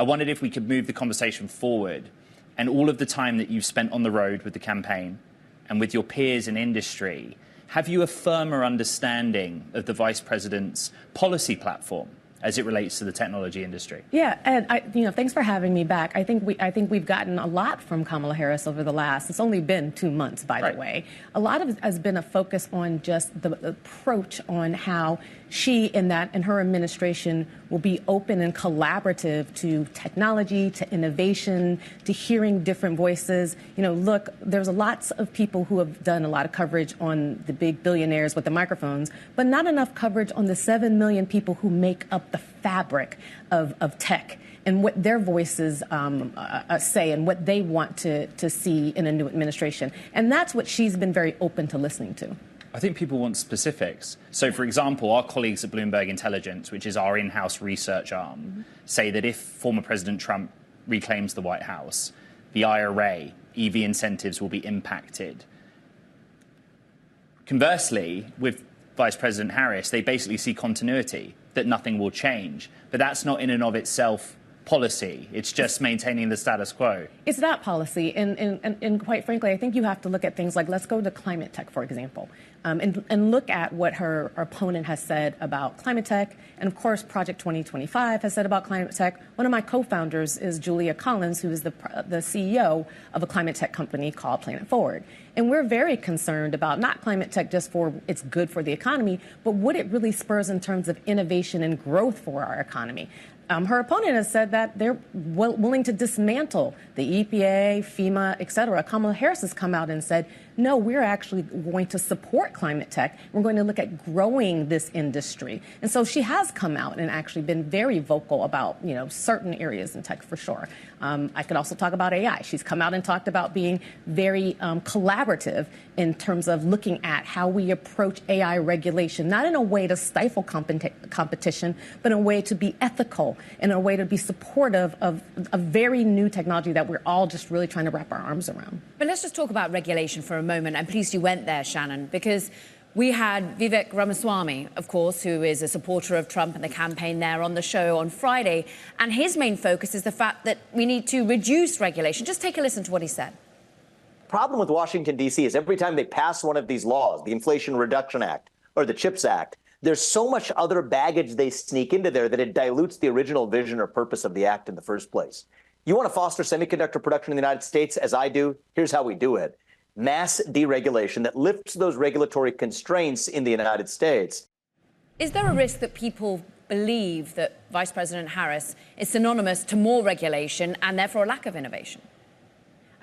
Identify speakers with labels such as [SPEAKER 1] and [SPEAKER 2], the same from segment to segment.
[SPEAKER 1] I wondered if we could move the conversation forward, and all of the time that you've spent on the road with the campaign and with your peers in industry, have you a firmer understanding of the Vice President's policy platform as it relates to the technology industry?
[SPEAKER 2] Yeah, and thanks for having me back. I think we've gotten a lot from Kamala Harris over the last. It's only been 2 months, by the way. A lot of it has been a focus on just the approach on how she and her administration will be open and collaborative to technology, to innovation, to hearing different voices. Look, there's lots of people who have done a lot of coverage on the big billionaires with the microphones, but not enough coverage on the 7 million people who make up the fabric of tech and what their voices say and what they want to see in a new administration. And that's what she's been very open to listening to.
[SPEAKER 1] I think people want specifics. So, for example, our colleagues at Bloomberg Intelligence, which is our in-house research arm, say that if former President Trump reclaims the White House, the IRA, EV incentives will be impacted. Conversely, with Vice President Harris, they basically see continuity, that nothing will change. But that's not in and of itself policy. It's just maintaining the status quo.
[SPEAKER 2] It's not policy. And quite frankly, I think you have to look at things like, let's go to climate tech, for example, and look at what her opponent has said about climate tech. And of course, Project 2025 has said about climate tech. One of my co-founders is Julia Collins, who is the CEO of a climate tech company called Planet Forward. And we're very concerned about not climate tech just for it's good for the economy, but what it really spurs in terms of innovation and growth for our economy. Her opponent has said that they're willing to dismantle the EPA, FEMA, et cetera. Kamala Harris has come out and said, no, we're actually going to support climate tech. We're going to look at growing this industry. And so she has come out and actually been very vocal about, certain areas in tech for sure. I could also talk about AI. She's come out and talked about being very collaborative in terms of looking at how we approach AI regulation, not in a way to stifle competition, but in a way to be ethical, in a way to be supportive of a very new technology that we're all just really trying to wrap our arms around.
[SPEAKER 3] But let's just talk about regulation for a moment. I'm pleased you went there, Shannon, because we had Vivek Ramaswamy, of course, who is a supporter of Trump and the campaign there, on the show on Friday. And his main focus is the fact that we need to reduce regulation. Just take a listen to what he said.
[SPEAKER 4] The problem with Washington, D.C. is every time they pass one of these laws, the Inflation Reduction Act or the CHIPS Act, there's so much other baggage they sneak into there that it dilutes the original vision or purpose of the act in the first place. You want to foster semiconductor production in the United States, as I do? Here's how we do it. Mass deregulation that lifts those regulatory constraints in the United States.
[SPEAKER 3] Is there a risk that people believe that Vice President Harris is synonymous to more regulation and therefore a lack of innovation?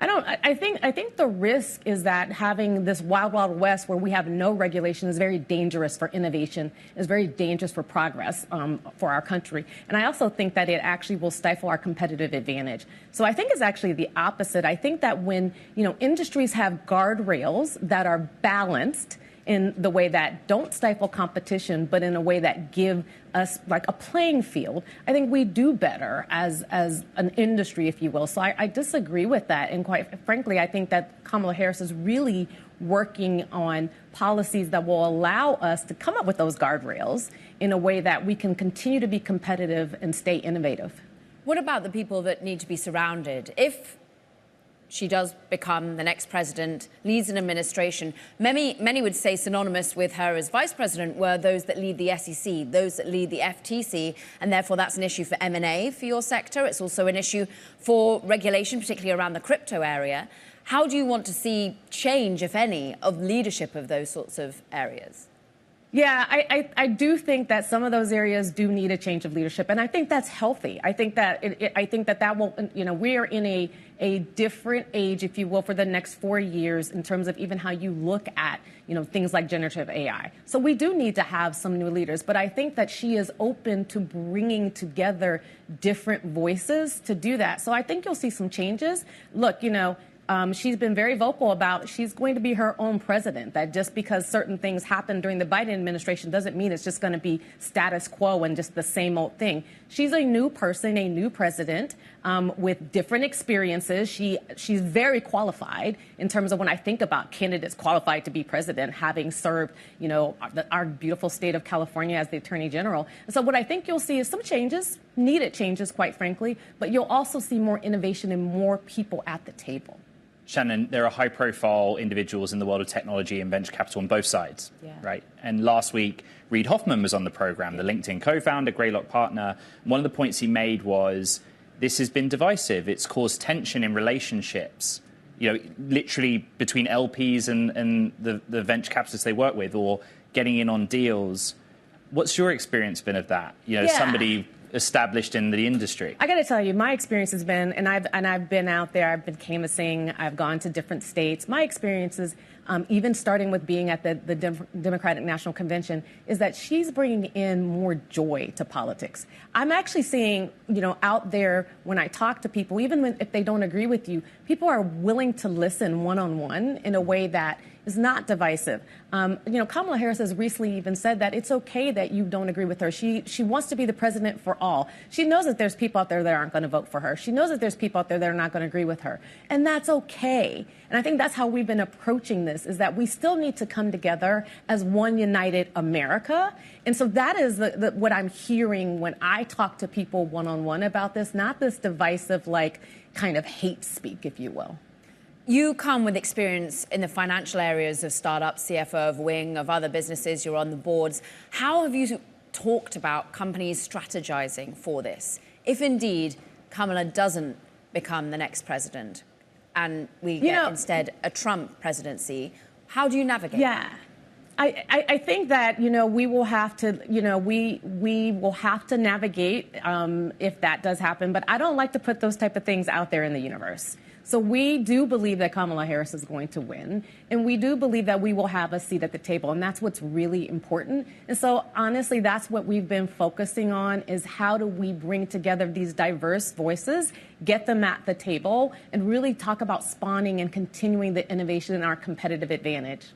[SPEAKER 2] I think the risk is that having this wild, wild west where we have no regulation is very dangerous for innovation, is very dangerous for progress for our country. And I also think that it actually will stifle our competitive advantage. So I think it's actually the opposite. I think that when, industries have guardrails that are balanced in the way that don't stifle competition, but in a way that give us like a playing field, I think we do better as an industry, if you will. So I disagree with that. And quite frankly, I think that Kamala Harris is really working on policies that will allow us to come up with those guardrails in a way that we can continue to be competitive and stay innovative.
[SPEAKER 3] What about the people that need to be surrounded? If she does become the next president, leads an administration, many would say synonymous with her as vice president were those that lead the SEC, those that lead the FTC, and therefore that's an issue for M&A for your sector. It's also an issue for regulation, particularly around the crypto area. How do you want to see change, if any, of leadership of those sorts of areas?
[SPEAKER 2] Yeah, I do think that some of those areas do need a change of leadership, and I think that's healthy. I think that that will, we are in a different age, if you will, for the next 4 years in terms of even how you look at, things like generative AI. So we do need to have some new leaders, but I think that she is open to bringing together different voices to do that. So I think you'll see some changes. Look, she's been very vocal about she's going to be her own president, that just because certain things happened during the Biden administration doesn't mean it's just going to be status quo and just the same old thing. She's a new person, a new president with different experiences. She's very qualified in terms of when I think about candidates qualified to be president, having served, our beautiful state of California as the Attorney General. And so what I think you'll see is some changes, needed changes, quite frankly, but you'll also see more innovation and more people at the table.
[SPEAKER 1] Shannon, there are high-profile individuals in the world of technology and venture capital on both sides, right? And last week, Reid Hoffman was on the program, the LinkedIn co-founder, Greylock partner. One of the points he made was this has been divisive. It's caused tension in relationships, literally between LPs and the venture capitalists they work with, or getting in on deals. What's your experience been of that? Somebody established in the industry. I
[SPEAKER 2] got to tell you, my experience has been, and I've been out there, I've been canvassing, I've gone to different states. My experiences, even starting with being at the Democratic National Convention, is that she's bringing in more joy to politics. I'm actually seeing, out there when I talk to people, even if they don't agree with you, people are willing to listen one-on-one in a way that is not divisive. Kamala Harris has recently even said that it's okay that you don't agree with her. She wants to be the president for all. She knows that there's people out there that aren't going to vote for her. She knows that there's people out there that are not going to agree with her. And that's okay. And I think that's how we've been approaching this, is that we still need to come together as one united America. And so that is what I'm hearing when I talk to people one-on-one about this, not this divisive, kind of hate speak, if you will.
[SPEAKER 3] You come with experience in the financial areas of startups, CFO of Wing, of other businesses, you're on the boards. How have you talked about companies strategizing for this? If indeed Kamala doesn't become the next president and we get instead a Trump presidency, how do you navigate?
[SPEAKER 2] Yeah. I think that, we will have to, we will have to navigate if that does happen. But I don't like to put those type of things out there in the universe. So we do believe that Kamala Harris is going to win, and we do believe that we will have a seat at the table, and that's what's really important. And so, honestly, that's what we've been focusing on, is how do we bring together these diverse voices, get them at the table, and really talk about spawning and continuing the innovation in our competitive advantage.